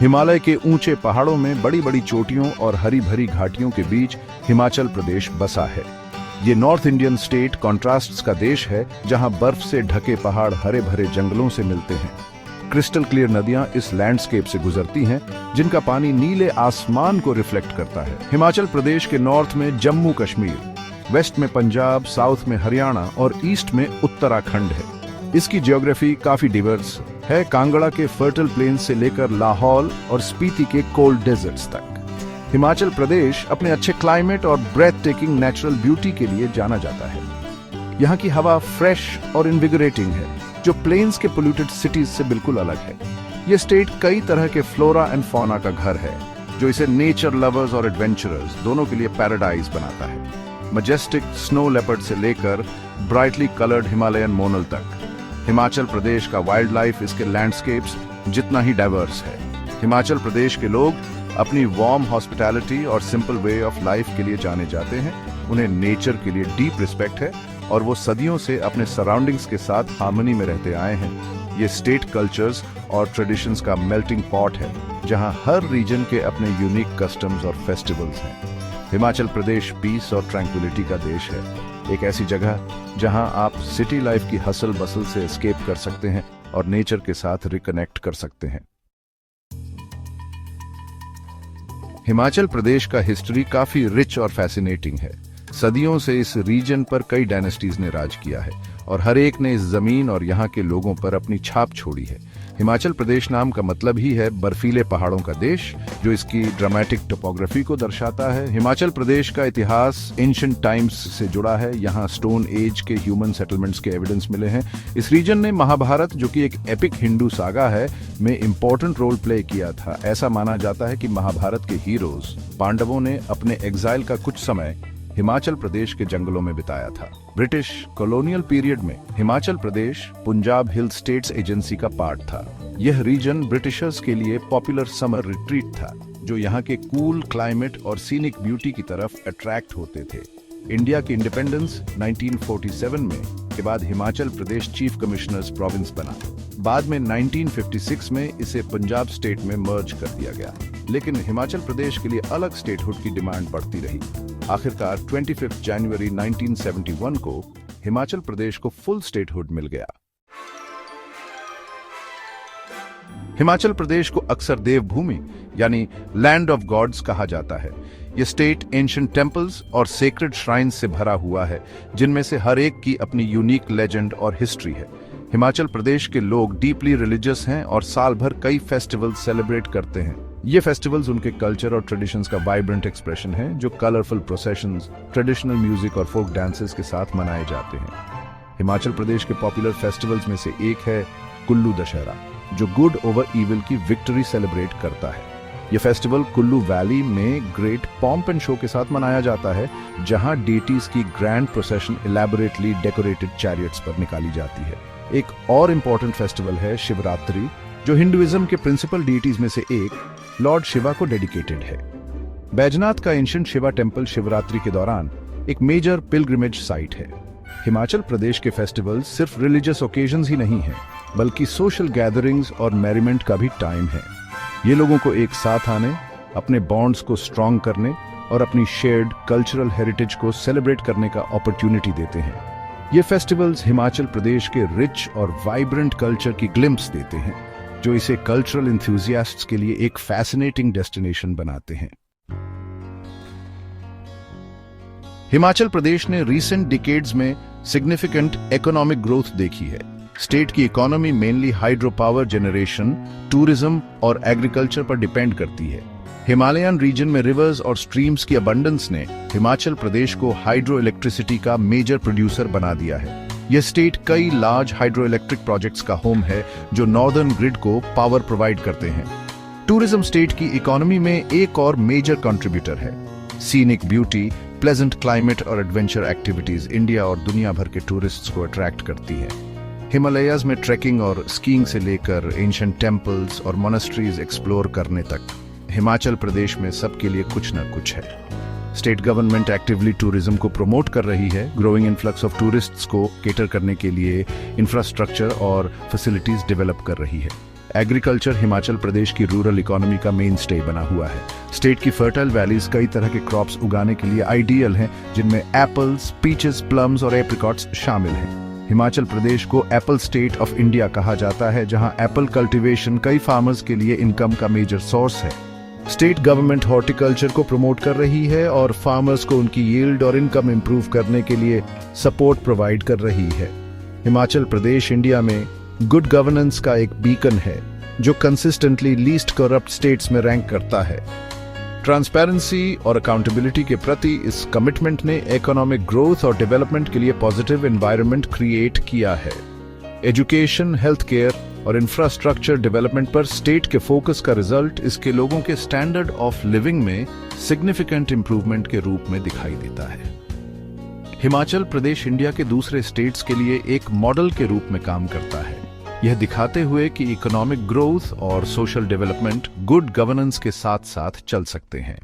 हिमालय के ऊंचे पहाड़ों में बड़ी बड़ी चोटियों और हरी भरी घाटियों के बीच हिमाचल प्रदेश बसा है। ये नॉर्थ इंडियन स्टेट कॉन्ट्रास्ट्स का देश है, जहां बर्फ से ढके पहाड़ हरे भरे जंगलों से मिलते हैं। क्रिस्टल क्लियर नदियां इस लैंडस्केप से गुजरती हैं, जिनका पानी नीले आसमान को रिफ्लेक्ट करता है। हिमाचल प्रदेश के नॉर्थ में जम्मू कश्मीर, वेस्ट में पंजाब, साउथ में हरियाणा और ईस्ट में उत्तराखंड है। इसकी ज्योग्राफी काफी डिवर्स है, कांगड़ा के फर्टल प्लेन्स से लेकर लाहौल और स्पीति के कोल्ड डेजर्ट्स तक। हिमाचल प्रदेश अपने अच्छे क्लाइमेट और ब्रेथ टेकिंग नेचुरल ब्यूटी के लिए जाना जाता है। यहाँ की हवा फ्रेश और इनविगोरेटिंग है, जो प्लेन्स के पोल्यूटेड सिटीज से बिल्कुल अलग है। ये स्टेट कई तरह के फ्लोरा एंड फौना का घर है, जो इसे नेचर लवर्स और एडवेंचरर्स दोनों के लिए पैराडाइज बनाता है। मजेस्टिक स्नो लेपर्ड से लेकर ब्राइटली कलर्ड हिमालयन मोनल तक, हिमाचल प्रदेश का वाइल्ड लाइफ इसके लैंडस्केप्स जितना ही डाइवर्स है। हिमाचल प्रदेश के लोग अपनी वार्म हॉस्पिटैलिटी और सिंपल वे ऑफ लाइफ के लिए जाने जाते हैं। उन्हें नेचर के लिए डीप रिस्पेक्ट है और वो सदियों से अपने सराउंडिंग्स के साथ हार्मनी में रहते आए हैं। ये स्टेट कल्चर्स और ट्रेडिशंस का मेल्टिंग पॉट है, जहां हर रीजन के अपने यूनिक कस्टम्स और फेस्टिवल्स हैं। हिमाचल प्रदेश पीस और ट्रैंक्विलिटी का देश है, एक ऐसी जगह जहां आप सिटी लाइफ की हसल बसल से एस्केप कर सकते हैं और नेचर के साथ रिकनेक्ट कर सकते हैं। हिमाचल प्रदेश का हिस्ट्री काफी रिच और फैसिनेटिंग है। सदियों से इस रीजन पर कई डायनेस्टीज ने राज किया है और हर एक ने इस जमीन और यहाँ के लोगों पर अपनी छाप छोड़ी है। हिमाचल प्रदेश नाम का मतलब ही है बर्फीले पहाड़ों का देश, जो इसकी ड्रामेटिक टोपोग्राफी को दर्शाता है। हिमाचल प्रदेश का इतिहास एंशिएंट टाइम्स से जुड़ा है। यहाँ स्टोन एज के ह्यूमन सेटलमेंट्स के एविडेंस मिले हैं। इस रीजन ने महाभारत, जो कि एक एपिक हिंदू सागा है, में इंपॉर्टेंट रोल प्ले किया था। ऐसा माना जाता है कि महाभारत के हीरोज पांडवों ने अपने एग्जाइल का कुछ समय हिमाचल प्रदेश के जंगलों में बिताया था। ब्रिटिश कॉलोनियल पीरियड में हिमाचल प्रदेश पंजाब हिल स्टेट्स एजेंसी का पार्ट था। यह रीजन ब्रिटिशर्स के लिए पॉपुलर समर रिट्रीट था, जो यहाँ के कूल क्लाइमेट और सीनिक ब्यूटी की तरफ अट्रैक्ट होते थे। इंडिया की इंडिपेंडेंस 1947 में के बाद Himachal Pradesh chief commissioners province बना। बाद में 1956 में इसे पंजाब स्टेट में मर्ज कर दिया गया, लेकिन हिमाचल प्रदेश के लिए अलग स्टेटहुड की डिमांड बढ़ती रही। आखिरकार 25 जनवरी 1971 को हिमाचल प्रदेश को फुल स्टेटहुड मिल गया। हिमाचल प्रदेश को अक्सर देवभूमि यानी लैंड ऑफ गॉड्स कहा जाता है। यह स्टेट एंशिएंट टेम्पल्स और सेक्रेड श्राइन्स से भरा हुआ है, जिनमें से हर एक की अपनी यूनिक लेजेंड और हिस्ट्री है। हिमाचल प्रदेश के लोग डीपली रिलीजियस हैं और साल भर कई फेस्टिवल्स सेलिब्रेट करते हैं। ये फेस्टिवल्स उनके कल्चर और ट्रेडिशंस का वाइब्रेंट एक्सप्रेशन है, जो कलरफुल प्रोसेशंस, ट्रेडिशनल म्यूजिक और फोक डांसेस के साथ मनाए जाते हैं। हिमाचल प्रदेश के पॉपुलर फेस्टिवल्स में से एक है कुल्लू दशहरा, जो गुड ओवर इविल की विक्ट्री सेलिब्रेट करता है। यह फेस्टिवल कुल्लू वैली में ग्रेट पॉम्प एंड शो के साथ मनाया जाता है, जहां डेटीज की ग्रैंड प्रोसेशन इलैबोरेटली डेकोरेटेड चैरियट्स पर निकाली जाती है। एक और इम्पोर्टेंट फेस्टिवल है शिवरात्रि, जो हिंदुइज्म के प्रिंसिपल डीटीज में से एक लॉर्ड शिवा को डेडिकेटेड है। बैजनाथ का एंशिएंट शिवा टेम्पल शिवरात्रि के दौरान एक मेजर पिलग्रिमेज साइट है। हिमाचल प्रदेश के फेस्टिवल्स सिर्फ रिलीजियस ओकेजन्स ही नहीं हैं, बल्कि सोशल गैदरिंग्स और मैरिमेंट का भी टाइम है। ये लोगों को एक साथ आने, अपने बॉन्ड्स को स्ट्रॉन्ग करने और अपनी शेयर्ड कल्चरल हेरिटेज को सेलिब्रेट करने का अपॉर्चुनिटी देते हैं। ये फेस्टिवल्स हिमाचल प्रदेश के रिच और वाइब्रेंट कल्चर की ग्लिम्प्स देते हैं, जो इसे कल्चरल एंथुसियास्ट्स के लिए एक फैसिनेटिंग डेस्टिनेशन बनाते हैं। हिमाचल प्रदेश ने रीसेंट डिकेड्स में सिग्निफिकेंट इकोनॉमिक ग्रोथ देखी है। स्टेट की economy mainly hydro power generation, tourism और एग्रीकल्चर पर डिपेंड करती है। हिमालयन रीजन में रिवर्स और स्ट्रीम्स की अबंडेंस ने हिमाचल प्रदेश को हाइड्रो इलेक्ट्रिसिटी का मेजर प्रोड्यूसर बना दिया है। यह स्टेट कई लार्ज हाइड्रो इलेक्ट्रिक प्रोजेक्ट्स का होम है, जो नॉर्दर्न ग्रिड को पावर प्रोवाइड करते हैं। टूरिज्म स्टेट की इकोनॉमी में एक और मेजर कंट्रीब्यूटर है। सीनिक ब्यूटी, प्लेजेंट क्लाइमेट और एडवेंचर एक्टिविटीज इंडिया और दुनिया भर के टूरिस्ट्स को अट्रैक्ट करती हैं। हिमालयाज में ट्रैकिंग और स्कीइंग से लेकर एंशिएंट टेम्पल्स और मोनेस्ट्रीज एक्सप्लोर करने तक हिमाचल प्रदेश में सबके लिए कुछ न कुछ है। स्टेट गवर्नमेंट एक्टिवली टूरिज्म को प्रमोट कर रही है। ग्रोइंग इन्फ्लक्स ऑफ टूरिस्ट्स को केटर करने के लिए इंफ्रास्ट्रक्चर और फैसिलिटीज डेवलप कर रही है। एग्रीकल्चर हिमाचल प्रदेश की रूरल इकोनॉमी का मेन स्टे बना हुआ है। स्टेट की फर्टाइल वैलीज कई तरह के क्रॉप्स उगाने के लिए आइडियल हैं, जिनमें एप्पल्स, पीचेस, प्लम्स और एप्रिकॉट्स शामिल हैं। हिमाचल प्रदेश को एप्पल स्टेट ऑफ इंडिया कहा जाता है, जहां एप्पल कल्टीवेशन कई फार्मर्स के लिए इनकम का मेजर सोर्स है। स्टेट गवर्नमेंट हॉर्टिकल्चर को प्रमोट कर रही है और फार्मर्स को उनकी यील्ड और इनकम इंप्रूव करने के लिए सपोर्ट प्रोवाइड कर रही है। हिमाचल प्रदेश इंडिया में गुड गवर्नेंस का एक बीकन है, जो कंसिस्टेंटली लीस्ट करप्ट स्टेट्स में रैंक करता है। ट्रांसपेरेंसी और अकाउंटेबिलिटी के प्रति इस कमिटमेंट ने इकोनॉमिक ग्रोथ और डेवलपमेंट के लिए पॉजिटिव एनवायरनमेंट क्रिएट किया है। एजुकेशन, हेल्थ केयर और इंफ्रास्ट्रक्चर डेवलपमेंट पर स्टेट के फोकस का रिजल्ट इसके लोगों के स्टैंडर्ड ऑफ लिविंग में सिग्निफिकेंट इंप्रूवमेंट के रूप में दिखाई देता है। हिमाचल प्रदेश इंडिया के दूसरे स्टेट्स के लिए एक मॉडल के रूप में काम करता है, यह दिखाते हुए कि इकोनॉमिक ग्रोथ और सोशल डेवलपमेंट गुड गवर्नेंस के साथ साथ चल सकते हैं।